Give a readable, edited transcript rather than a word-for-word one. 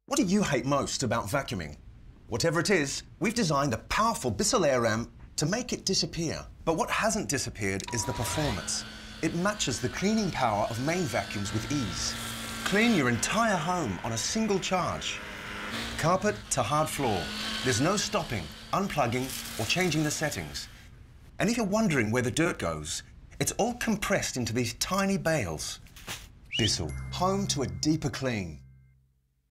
What do you hate most about vacuuming? Whatever it is, we've designed a powerful Bissel Ram to make it disappear. But what hasn't disappeared is the performance. It matches the cleaning power of main vacuums with ease. Clean your entire home on a single charge. Carpet to hard floor. There's no stopping, unplugging, or changing the settings. And if you're wondering where the dirt goes, it's all compressed into these tiny bales. Bissel, home to a deeper clean.